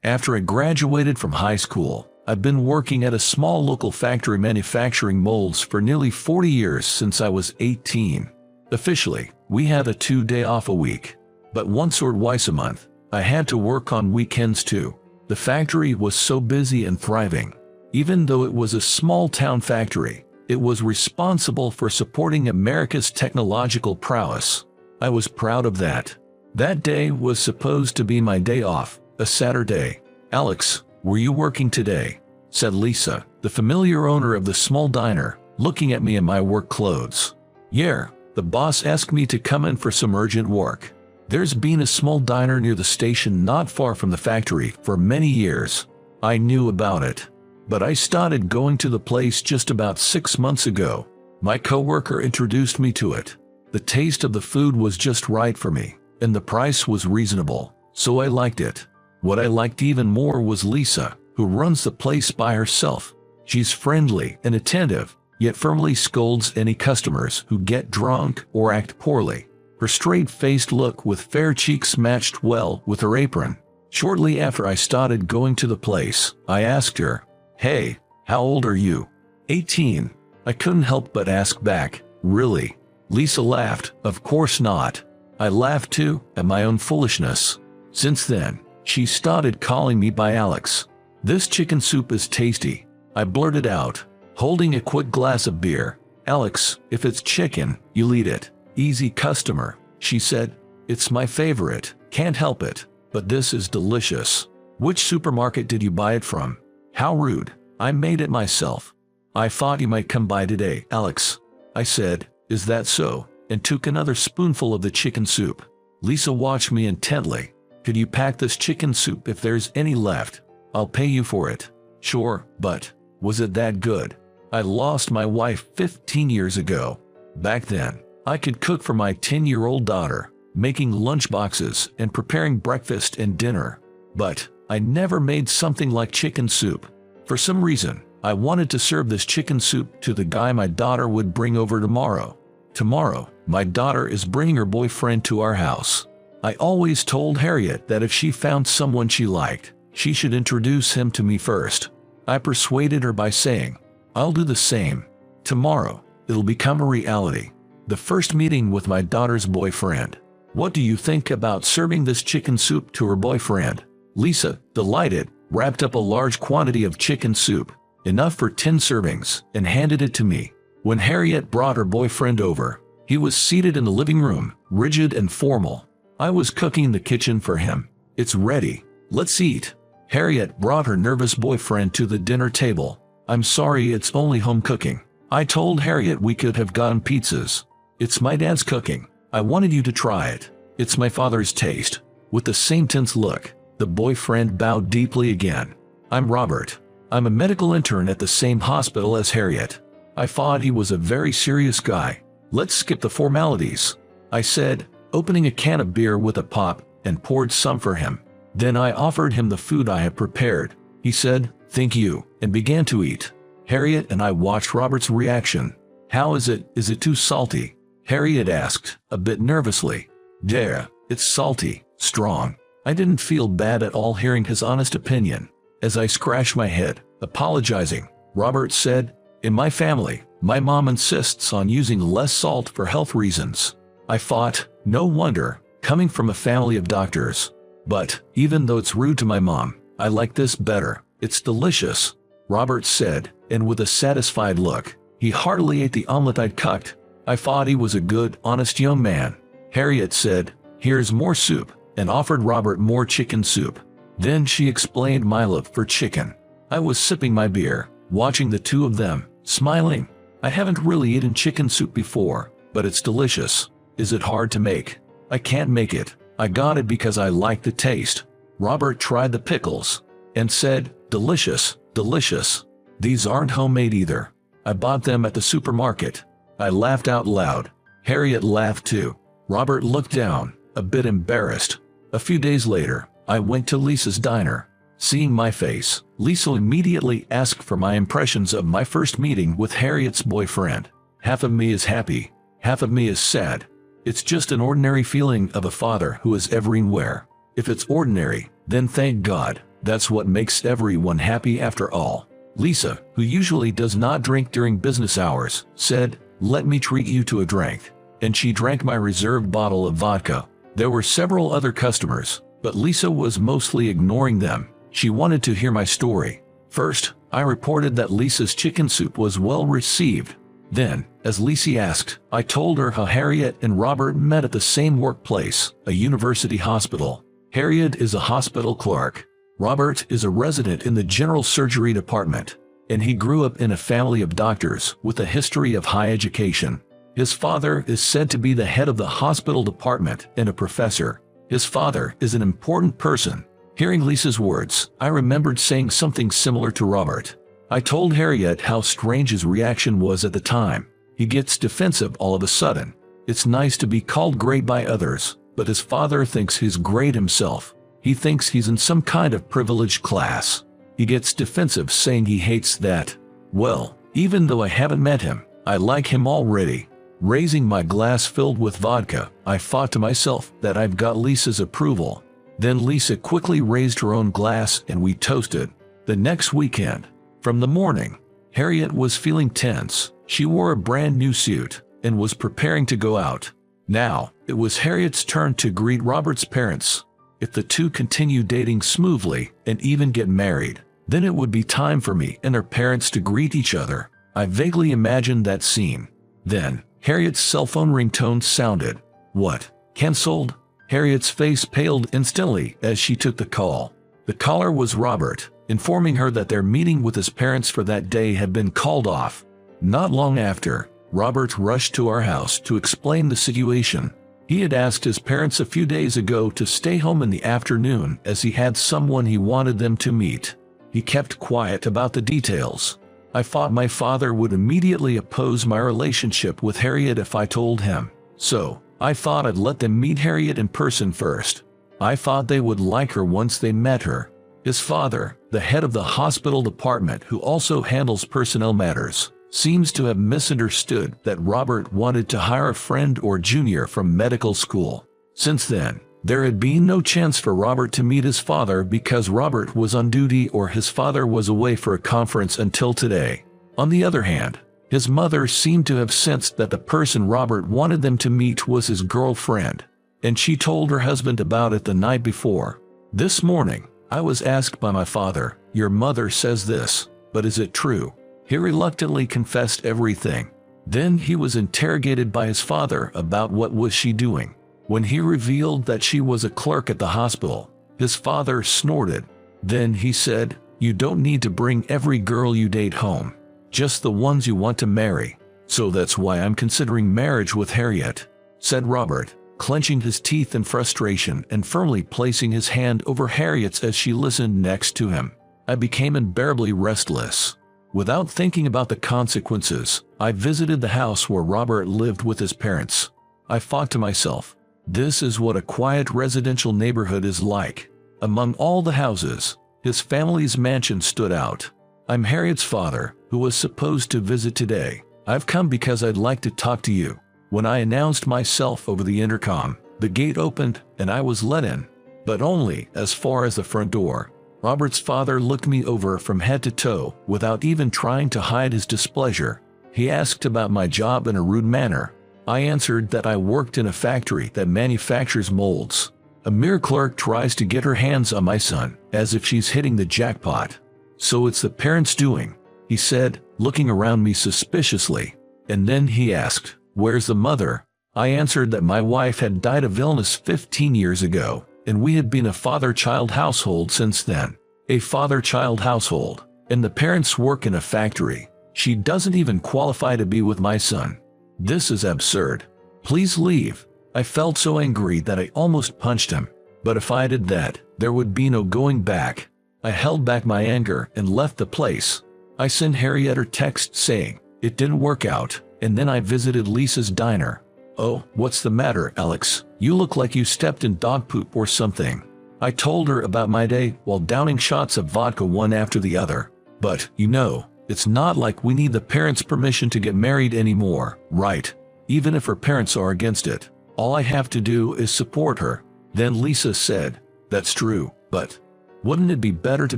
After I graduated from high school, I've been working at a small local factory manufacturing molds for nearly 40 years since I was 18. Officially, we had a 2-day off a week. But once or twice a month, I had to work on weekends too. The factory was so busy and thriving. Even though it was a small-town factory, it was responsible for supporting America's technological prowess. I was proud of that. That day was supposed to be my day off, a Saturday. "Alex, were you working today?" said Lisa, the familiar owner of the small diner, looking at me in my work clothes. "Yeah, the boss asked me to come in for some urgent work. There's been a small diner near the station not far from the factory for many years. I knew about it. But I started going to the place just about 6 months ago. My coworker introduced me to it. The taste of the food was just right for me, and the price was reasonable, so I liked it. What I liked even more was Lisa, who runs the place by herself. She's friendly and attentive, yet firmly scolds any customers who get drunk or act poorly. Her straight-faced look with fair cheeks matched well with her apron. Shortly after I started going to the place, I asked her, "Hey, how old are you?" 18. I couldn't help but ask back, "Really?" Lisa laughed. "Of course not." I laughed too, at my own foolishness. Since then, she started calling me by Alex. "This chicken soup is tasty," I blurted out, holding a quick glass of beer. "Alex, if it's chicken, you'll eat it." "Easy customer," she said. "It's my favorite, can't help it. But this is delicious. Which supermarket did you buy it from?" "How rude. I made it myself." "I thought you might come by today, Alex." I said, "Is that so?" and took another spoonful of the chicken soup. Lisa watched me intently. "Could you pack this chicken soup if there's any left? I'll pay you for it." "Sure, but was it that good?" I lost my wife 15 years ago. Back then, I could cook for my 10-year-old daughter, making lunchboxes and preparing breakfast and dinner. But I never made something like chicken soup. For some reason, I wanted to serve this chicken soup to the guy my daughter would bring over tomorrow. Tomorrow, my daughter is bringing her boyfriend to our house. I always told Harriet that if she found someone she liked, she should introduce him to me first. I persuaded her by saying, "I'll do the same. Tomorrow, it'll become a reality. The first meeting with my daughter's boyfriend. What do you think about serving this chicken soup to her boyfriend?" Lisa, delighted, wrapped up a large quantity of chicken soup, enough for 10 servings, and handed it to me. When Harriet brought her boyfriend over, he was seated in the living room, rigid and formal. I was cooking in the kitchen for him. "It's ready. Let's eat." Harriet brought her nervous boyfriend to the dinner table. "I'm sorry, it's only home cooking." I told Harriet we could have gotten pizzas. "It's my dad's cooking. I wanted you to try it. It's my father's taste." With the same tense look, the boyfriend bowed deeply again. "I'm Robert. I'm a medical intern at the same hospital as Harriet." I thought he was a very serious guy. "Let's skip the formalities," I said, opening a can of beer with a pop, and poured some for him. Then I offered him the food I had prepared. He said, "Thank you," and began to eat. Harriet and I watched Robert's reaction. "How is it? Is it too salty?" Harriet asked, a bit nervously. "Yeah, it's salty, strong." I didn't feel bad at all hearing his honest opinion. As I scratched my head, apologizing, Robert said, "In my family, my mom insists on using less salt for health reasons." I thought, no wonder, coming from a family of doctors. "But, even though it's rude to my mom, I like this better. It's delicious," Robert said, and with a satisfied look, he heartily ate the omelet I'd cooked. I thought he was a good, honest young man. Harriet said, "Here's more soup," and offered Robert more chicken soup. Then she explained my love for chicken. I was sipping my beer, watching the two of them, smiling. I haven't really eaten chicken soup before, but it's delicious. Is it hard to make? I can't make it. I got it because I like the taste. Robert tried the pickles and said, "Delicious, delicious." These aren't homemade either. I bought them at the supermarket. I laughed out loud. Harriet laughed too. Robert looked down, a bit embarrassed. A few days later, I went to Lisa's diner. Seeing my face, Lisa immediately asked for my impressions of my first meeting with Harriet's boyfriend. Half of me is happy, half of me is sad. It's just an ordinary feeling of a father who is everywhere. If it's ordinary, then thank God. That's what makes everyone happy after all. Lisa, who usually does not drink during business hours, said, "Let me treat you to a drink." And she drank my reserved bottle of vodka. There were several other customers, but Lisa was mostly ignoring them. She wanted to hear my story. First, I reported that Lisa's chicken soup was well received. Then, as Lisa asked, I told her how Harriet and Robert met at the same workplace, a university hospital. Harriet is a hospital clerk. Robert is a resident in the general surgery department, and he grew up in a family of doctors with a history of high education. His father is said to be the head of the hospital department and a professor. His father is an important person. Hearing Lisa's words, I remembered saying something similar to Robert. I told Harriet how strange his reaction was at the time. He gets defensive all of a sudden. It's nice to be called great by others, but his father thinks he's great himself. He thinks he's in some kind of privileged class. He gets defensive, saying he hates that. Well, even though I haven't met him, I like him already. Raising my glass filled with vodka, I thought to myself that I've got Lisa's approval. Then Lisa quickly raised her own glass and we toasted. The next weekend, from the morning, Harriet was feeling tense. She wore a brand new suit and was preparing to go out. Now, it was Harriet's turn to greet Robert's parents. If the two continue dating smoothly and even get married, then it would be time for me and their parents to greet each other. I vaguely imagined that scene. Then, Harriet's cell phone ringtone sounded. What? Cancelled? Harriet's face paled instantly as she took the call. The caller was Robert, informing her that their meeting with his parents for that day had been called off. Not long after, Robert rushed to our house to explain the situation. He had asked his parents a few days ago to stay home in the afternoon as he had someone he wanted them to meet. He kept quiet about the details. I thought my father would immediately oppose my relationship with Harriet if I told him. So, I thought I'd let them meet Harriet in person first. I thought they would like her once they met her. His father, the head of the hospital department who also handles personnel matters, seems to have misunderstood that Robert wanted to hire a friend or junior from medical school. Since then, there had been no chance for Robert to meet his father because Robert was on duty or his father was away for a conference until today. On the other hand, his mother seemed to have sensed that the person Robert wanted them to meet was his girlfriend, and she told her husband about it the night before. This morning, I was asked by my father, "Your mother says this, but is it true?" He reluctantly confessed everything. Then he was interrogated by his father about what was she doing. When he revealed that she was a clerk at the hospital, his father snorted. Then he said, "You don't need to bring every girl you date home, just the ones you want to marry. So that's why I'm considering marriage with Harriet," said Robert, clenching his teeth in frustration and firmly placing his hand over Harriet's as she listened next to him. I became unbearably restless. Without thinking about the consequences, I visited the house where Robert lived with his parents. I thought to myself, this is what a quiet residential neighborhood is like. Among all the houses, his family's mansion stood out. "I'm Harriet's father, who was supposed to visit today. I've come because I'd like to talk to you." When I announced myself over the intercom, the gate opened and I was let in, but only as far as the front door. Robert's father looked me over from head to toe without even trying to hide his displeasure. He asked about my job in a rude manner. I answered that I worked in a factory that manufactures molds. A mere clerk tries to get her hands on my son, as if she's hitting the jackpot. "So it's the parents' doing," he said, looking around me suspiciously. And then he asked, "Where's the mother?" I answered that my wife had died of illness 15 years ago, and we had been a father-child household since then. A father-child household, and the parents work in a factory. She doesn't even qualify to be with my son. This is absurd. Please leave. I felt so angry that I almost punched him. But if I did that, there would be no going back. I held back my anger and left the place. I sent Harriet a text saying, "It didn't work out," and then I visited Lisa's diner. "Oh, what's the matter, Alex? You look like you stepped in dog poop or something." I told her about my day while downing shots of vodka one after the other. "But, you know, it's not like we need the parents' permission to get married anymore, right? Even if her parents are against it, all I have to do is support her." Then Lisa said, "That's true, but..." Wouldn't it be better to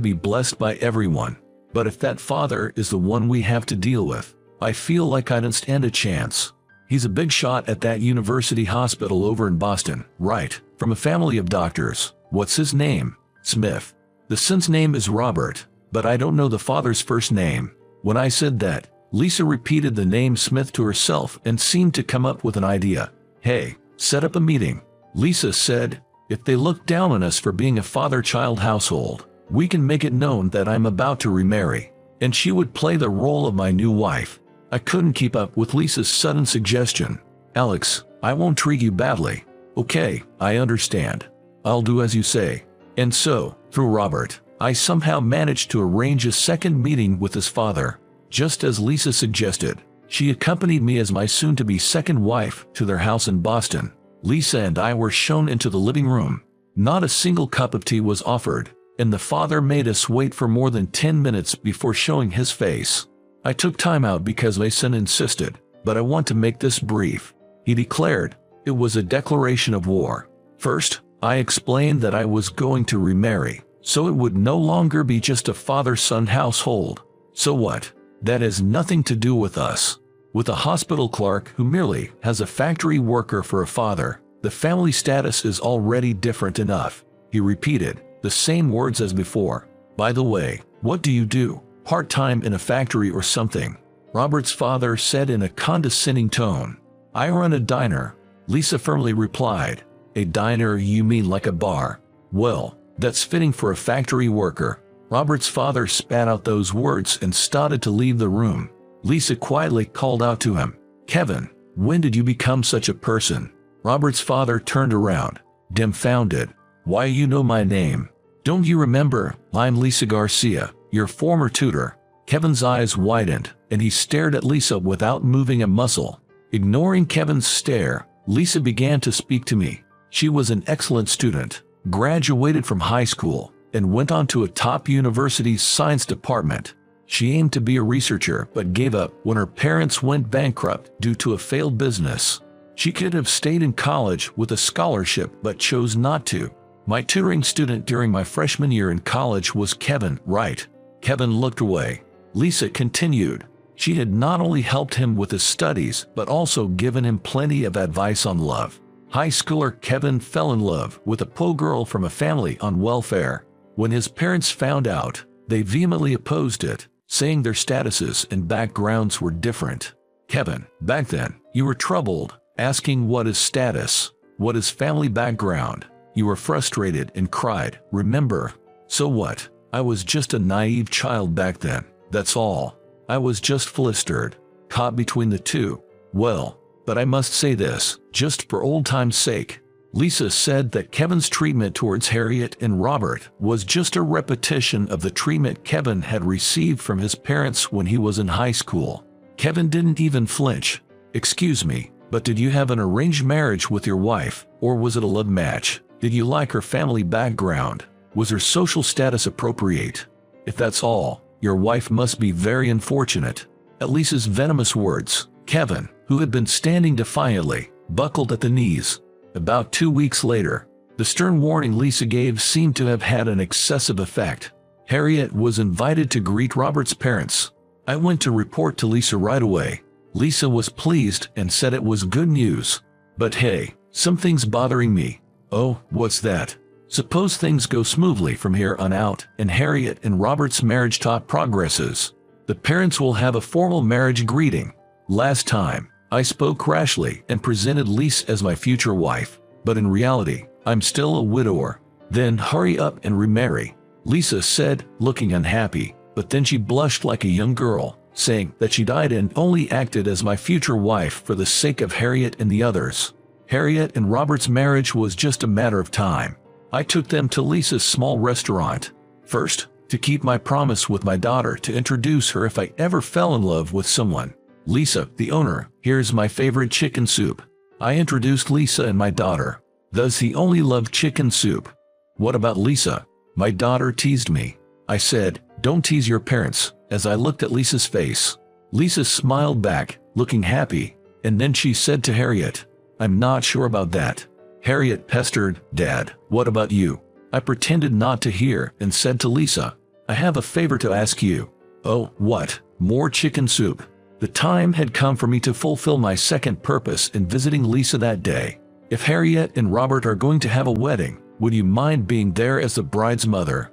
be blessed by everyone? But if that father is the one we have to deal with, I feel like I don't stand a chance. He's a big shot at that university hospital over in Boston, right? From a family of doctors. What's his name? Smith. The son's name is Robert, but I don't know the father's first name. When I said that, Lisa repeated the name Smith to herself and seemed to come up with an idea. Hey, set up a meeting. Lisa said, if they look down on us for being a father-child household, we can make it known that I'm about to remarry, and she would play the role of my new wife. I couldn't keep up with Lisa's sudden suggestion. Alex, I won't treat you badly. Okay, I understand. I'll do as you say. And so, through Robert, I somehow managed to arrange a second meeting with his father. Just as Lisa suggested, she accompanied me as my soon-to-be second wife to their house in Boston. Lisa and I were shown into the living room. Not a single cup of tea was offered, and the father made us wait for more than 10 minutes before showing his face. I took time out because my son insisted, but I want to make this brief. He declared it was a declaration of war. First, I explained that I was going to remarry, so it would no longer be just a father-son household. So what? That has nothing to do with us. With a hospital clerk who merely has a factory worker for a father, the family status is already different enough. He repeated the same words as before. By the way, what do you do? Part-time in a factory or something? Robert's father said in a condescending tone. I run a diner. Lisa firmly replied. A diner, you mean like a bar? Well, that's fitting for a factory worker. Robert's father spat out those words and started to leave the room. Lisa quietly called out to him, Kevin, when did you become such a person? Robert's father turned around, dumbfounded. Why, you know my name. Don't you remember? I'm Lisa Garcia, your former tutor. Kevin's eyes widened, and he stared at Lisa without moving a muscle. Ignoring Kevin's stare, Lisa began to speak to me. She was an excellent student, graduated from high school, and went on to a top university's science department. She aimed to be a researcher but gave up when her parents went bankrupt due to a failed business. She could have stayed in college with a scholarship but chose not to. My tutoring student during my freshman year in college was Kevin, right? Kevin looked away. Lisa continued. She had not only helped him with his studies but also given him plenty of advice on love. High schooler Kevin fell in love with a poor girl from a family on welfare. When his parents found out, they vehemently opposed it, saying their statuses and backgrounds were different. Kevin, back then, you were troubled, asking what is status, what is family background. You were frustrated and cried, remember? So what? I was just a naive child back then, that's all. I was just flustered, caught between the two. Well, but I must say this, just for old time's sake. Lisa said that Kevin's treatment towards Harriet and Robert was just a repetition of the treatment Kevin had received from his parents when he was in high school. Kevin didn't even flinch. Excuse me, but did you have an arranged marriage with your wife, or was it a love match? Did you like her family background? Was her social status appropriate? If that's all, your wife must be very unfortunate. At Lisa's venomous words, Kevin, who had been standing defiantly, buckled at the knees. About 2 weeks later, the stern warning Lisa gave seemed to have had an excessive effect. Harriet was invited to greet Robert's parents. I went to report to Lisa right away. Lisa was pleased and said it was good news. But hey, something's bothering me. Oh, what's that? Suppose things go smoothly from here on out and Harriet and Robert's marriage talk progresses. The parents will have a formal marriage greeting. Last time, I spoke rashly and presented Lisa as my future wife, but in reality, I'm still a widower. Then hurry up and remarry, Lisa said, looking unhappy, but then she blushed like a young girl, saying that she died and only acted as my future wife for the sake of Harriet and the others. Harriet and Robert's marriage was just a matter of time. I took them to Lisa's small restaurant. First, to keep my promise with my daughter to introduce her if I ever fell in love with someone. Lisa, the owner, here's my favorite chicken soup. I introduced Lisa and my daughter. Does he only love chicken soup? What about Lisa? My daughter teased me. I said, don't tease your parents, as I looked at Lisa's face. Lisa smiled back, looking happy, and then she said to Harriet, I'm not sure about that. Harriet pestered, Dad, what about you? I pretended not to hear and said to Lisa, "I have a favor to ask you." "Oh, what? More chicken soup?" The time had come for me to fulfill my second purpose in visiting Lisa that day. "If Harriet and Robert are going to have a wedding, would you mind being there as the bride's mother?"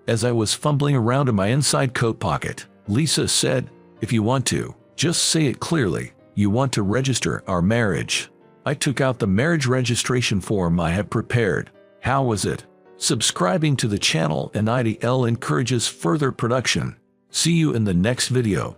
As I was fumbling around in my inside coat pocket, Lisa said, "If you want to, just say it clearly. You want to register our marriage." I took out the marriage registration form I had prepared. How was it? Subscribing to the channel and IDL encourages further production. See you in the next video.